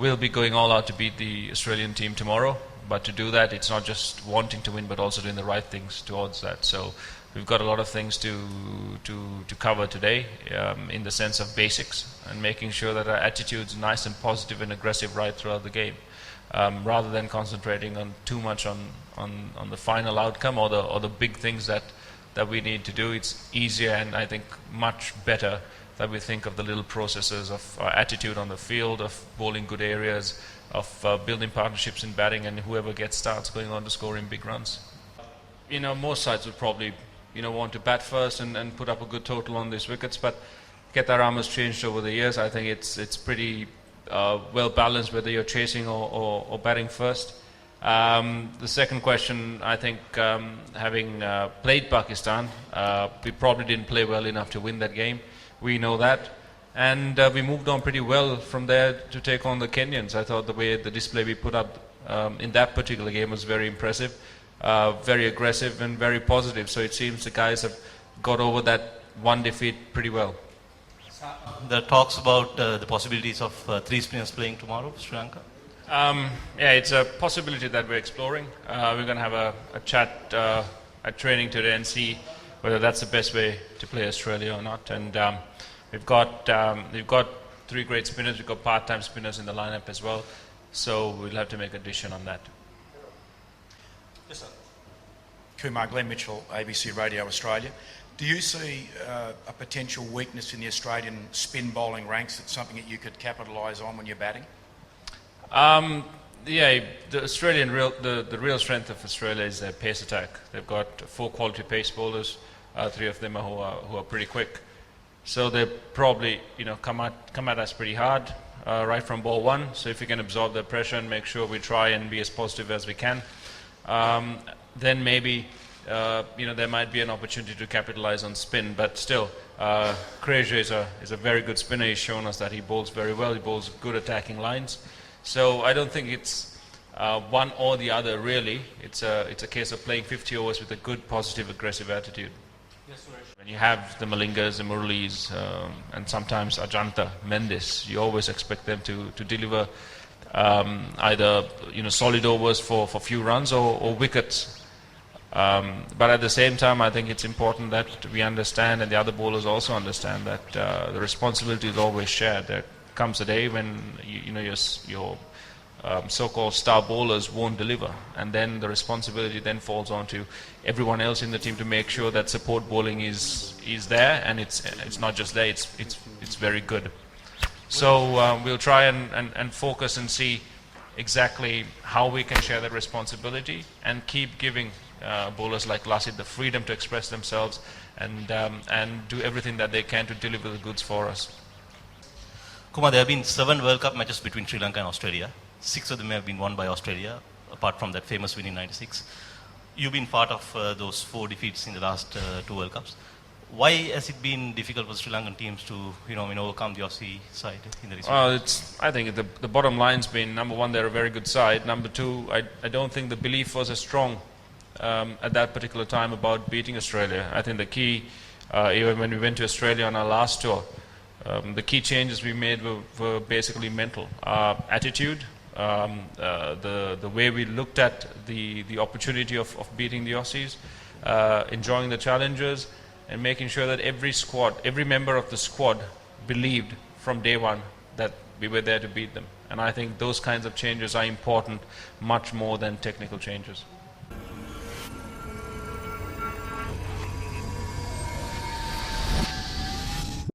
we'll be going all out to beat the Australian team tomorrow. But to do that, it's not just wanting to win, but also doing the right things towards that. So we've got a lot of things to cover today, in the sense of basics and making sure that our attitude's nice and positive and aggressive right throughout the game, rather than concentrating on too much on the final outcome or the big things that we need to do. It's easier and I think much better that we think of the little processes of attitude on the field, of bowling good areas, of building partnerships in batting, and whoever gets starts going on to score in big runs. Most sides would probably want to bat first and put up a good total on these wickets, but Kedaram has changed over the years. I think it's pretty well balanced whether you're chasing or batting first. The second question, I think, having played Pakistan, we probably didn't play well enough to win that game. We know that. And we moved on pretty well from there to take on the Kenyans. I thought the way the display we put up in that particular game was very impressive, very aggressive and very positive. So it seems the guys have got over that one defeat pretty well. There are talks about the possibilities of 3 spinners playing tomorrow for Sri Lanka. Yeah, it's a possibility that we're exploring. We're going to have a chat at training today and see whether that's the best way to play Australia or not. And we've got 3 great spinners. We've got part-time spinners in the lineup as well. So we'll have to make a decision on that. Yes, sir. Kumar, Glenn Mitchell, ABC Radio Australia. Do you see a potential weakness in the Australian spin bowling ranks? It's something that you could capitalise on when you're batting? Yeah, the real strength of Australia is their pace attack. They've got 4 quality pace bowlers, 3 of them who are pretty quick. So they probably come at us pretty hard right from ball 1. So if we can absorb the pressure and make sure we try and be as positive as we can, then maybe there might be an opportunity to capitalize on spin. But still, Frazier is a very good spinner. He's shown us that he bowls very well. He bowls good attacking lines. So I don't think it's one or the other really. It's a case of playing 50 overs with a good, positive, aggressive attitude. Yes, When you have the Malingas, the Murlis, and sometimes Ajanta, Mendes, you always expect them to deliver either solid overs for few runs or wickets. But at the same time, I think it's important that we understand, and the other bowlers also understand, that the responsibility is always shared. There comes a day when your so-called star bowlers won't deliver, and then the responsibility then falls on to everyone else in the team to make sure that support bowling is there, and it's not just there, it's very good. So we'll try and focus and see exactly how we can share that responsibility and keep giving bowlers like Lassit the freedom to express themselves and do everything that they can to deliver the goods for us. Kumar, there have been 7 World Cup matches between Sri Lanka and Australia. 6 of them have been won by Australia, apart from that famous win in '96. You've been part of those 4 defeats in the last 2 World Cups. Why has it been difficult for Sri Lankan teams to overcome the Aussie side in the recent Well, I think the bottom line's been, number 1, they're a very good side. Number 2, I don't think the belief was as strong at that particular time about beating Australia. I think the key, even when we went to Australia on our last tour, the key changes we made were basically mental. Attitude, the way we looked at the opportunity of beating the Aussies, enjoying the challenges, and making sure that every member of the squad believed from day 1 that we were there to beat them. And I think those kinds of changes are important much more than technical changes.